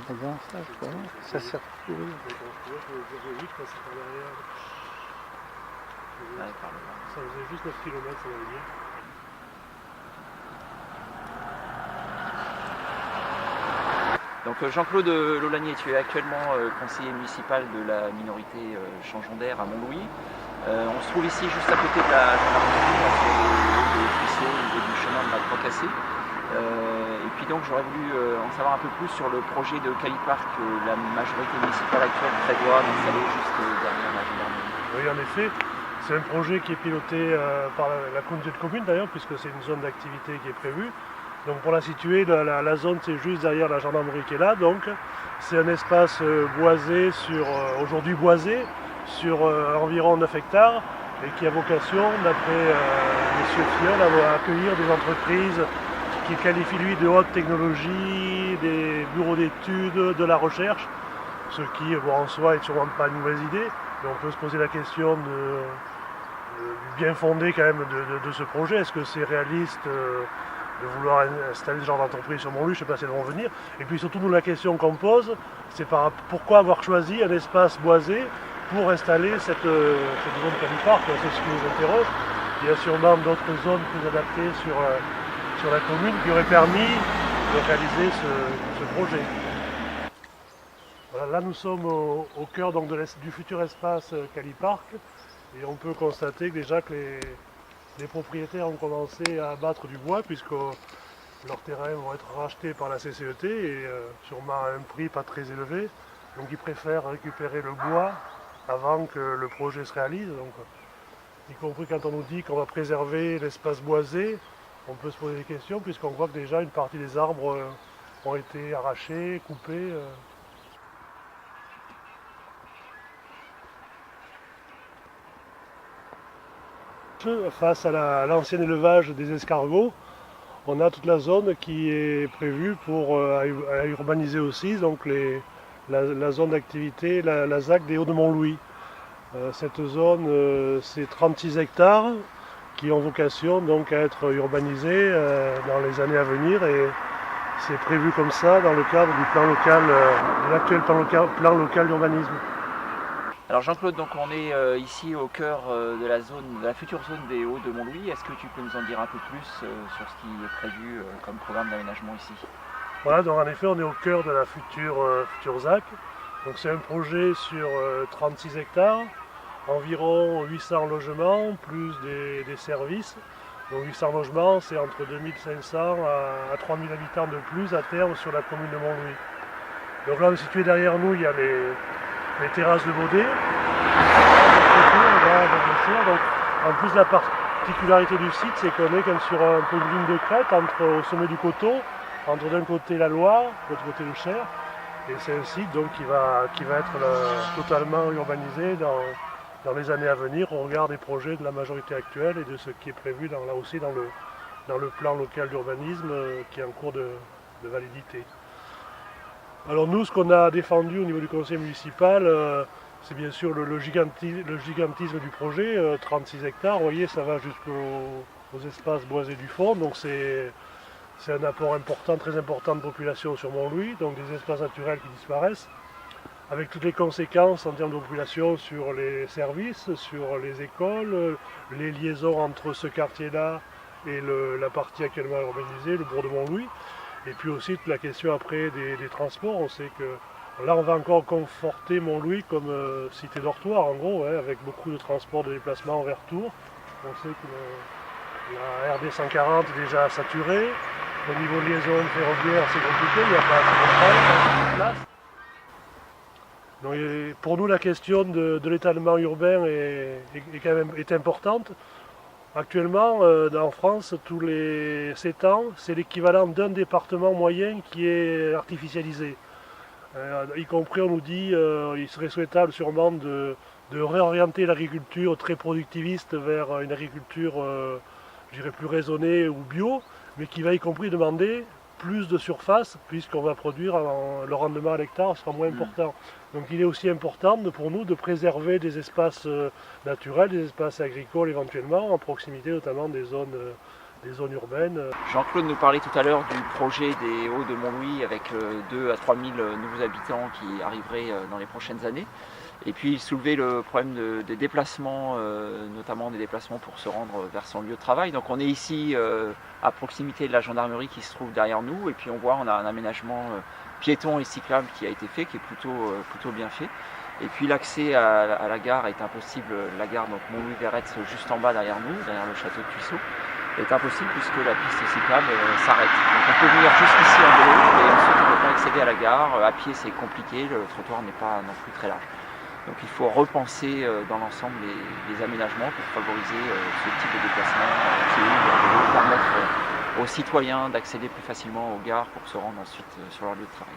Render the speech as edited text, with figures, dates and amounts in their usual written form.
Regarde ça, quoi. Ça sert plus. Donc tu vois, je faisais vite passer par derrière. Ça faisait juste 9 km, ça veut dire. Donc Jean-Claude Lolanier, tu es actuellement conseiller municipal de la minorité Changeons d'air à Montlouis. On se trouve ici juste à côté de la gendarmerie, là, sur le ruisseau, au niveau du chemin de la Croix Cassée. Et puis donc j'aurais voulu en savoir un peu plus sur le projet de Caliparc que la majorité municipale actuelle prévoit d'installer juste derrière la gendarmerie. Oui, en effet, c'est un projet qui est piloté par la communauté de communes d'ailleurs, puisque c'est une zone d'activité qui est prévue. Donc pour la situer, la zone c'est juste derrière la gendarmerie qui est là. Donc c'est un espace boisé aujourd'hui boisé sur environ 9 hectares et qui a vocation, d'après M. Fiol, à accueillir des entreprises qui qualifient lui de haute technologie, des bureaux d'études, de la recherche, ce qui en soi est sûrement pas une mauvaise idée. Mais on peut se poser la question du bien fondé quand même de ce projet. Est-ce que c'est réaliste de vouloir installer ce genre d'entreprise sur Montlouis? Je ne sais pas si elles vont venir. Et puis surtout, nous, la question qu'on pose, c'est pourquoi avoir choisi un espace boisé pour installer cette zone Caliparc. C'est ce qui nous interroge. Il y a sûrement d'autres zones plus adaptées sur la commune qui auraient permis de réaliser ce projet. Voilà, là, nous sommes au cœur donc, du futur espace Caliparc et on peut constater déjà que les propriétaires ont commencé à abattre du bois puisque leurs terrains vont être rachetés par la CCET et sûrement à un prix pas très élevé. Donc ils préfèrent récupérer le bois avant que le projet se réalise. Donc, y compris quand on nous dit qu'on va préserver l'espace boisé, on peut se poser des questions puisqu'on voit que déjà une partie des arbres ont été arrachés, coupés. Face à l'ancien élevage des escargots, on a toute la zone qui est prévue pour à urbaniser aussi, donc la zone d'activité, la ZAC des Hauts-de-Montlouis. Cette zone, c'est 36 hectares qui ont vocation donc à être urbanisés dans les années à venir et c'est prévu comme ça dans le cadre du plan local, de l'actuel plan local d'urbanisme. Alors Jean-Claude, donc on est ici au cœur de la future zone des Hauts-de-Montlouis. Est-ce que tu peux nous en dire un peu plus sur ce qui est prévu comme programme d'aménagement ici? Voilà, donc en effet on est au cœur de la future ZAC. Donc c'est un projet sur 36 hectares, environ 800 logements, plus des services. Donc 800 logements, c'est entre 2500 à 3000 habitants de plus à terme sur la commune de Montlouis. Donc là, situé derrière nous, il y a les terrasses de Baudet. Donc, en plus, la particularité du site, c'est qu'on est comme sur un peu une ligne de crête au sommet du coteau, entre d'un côté la Loire, de l'autre côté le Cher. Et c'est un site donc, qui va être totalement urbanisé dans les années à venir au regard des projets de la majorité actuelle et de ce qui est prévu là aussi dans le plan local d'urbanisme qui est en cours de validité. Alors nous, ce qu'on a défendu au niveau du conseil municipal, c'est bien sûr le gigantisme du projet, 36 hectares, vous voyez, ça va jusqu'aux espaces boisés du fond, donc c'est un apport important, très important de population sur Montlouis, donc des espaces naturels qui disparaissent, avec toutes les conséquences en termes de population sur les services, sur les écoles, les liaisons entre ce quartier-là et la partie actuellement urbanisée, le bourg de Montlouis. Et puis aussi toute la question après des transports. On sait que là on va encore conforter Montlouis comme cité dortoir en gros, avec beaucoup de transports de déplacement vers Tours. On sait que la RD 140 est déjà saturée. Au niveau de liaison ferroviaire c'est compliqué, il n'y a pas assez de place. Donc, pour nous la question de l'étalement urbain est importante. Actuellement, en France, tous les 7 ans, c'est l'équivalent d'un département moyen qui est artificialisé. Y compris, on nous dit il serait souhaitable sûrement de réorienter l'agriculture très productiviste vers une agriculture, je dirais, plus raisonnée ou bio, mais qui va y compris demander plus de surface, puisqu'on va produire, le rendement à l'hectare sera moins important. Donc il est aussi important pour nous de préserver des espaces naturels, des espaces agricoles éventuellement, en proximité notamment des zones des zones urbaines. Jean-Claude nous parlait tout à l'heure du projet des Hauts de Montlouis avec 2 à 3 000 nouveaux habitants qui arriveraient dans les prochaines années. Et puis il soulevait le problème des déplacements, notamment des déplacements pour se rendre vers son lieu de travail. Donc on est ici à proximité de la gendarmerie qui se trouve derrière nous, et puis on voit on a un aménagement piéton et cyclable qui a été fait, qui est plutôt bien fait. Et puis l'accès à la gare est impossible, la gare donc Montlouis-Verretz juste en bas derrière nous, derrière le château de Tuisseau, est impossible puisque la piste cyclable s'arrête. Donc on peut venir jusqu'ici en vélo et ensuite on ne peut pas accéder à la gare. À pied c'est compliqué, le trottoir n'est pas non plus très large. Donc il faut repenser dans l'ensemble les aménagements pour favoriser ce type de déplacement qui permettre aux citoyens d'accéder plus facilement aux gares pour se rendre ensuite sur leur lieu de travail.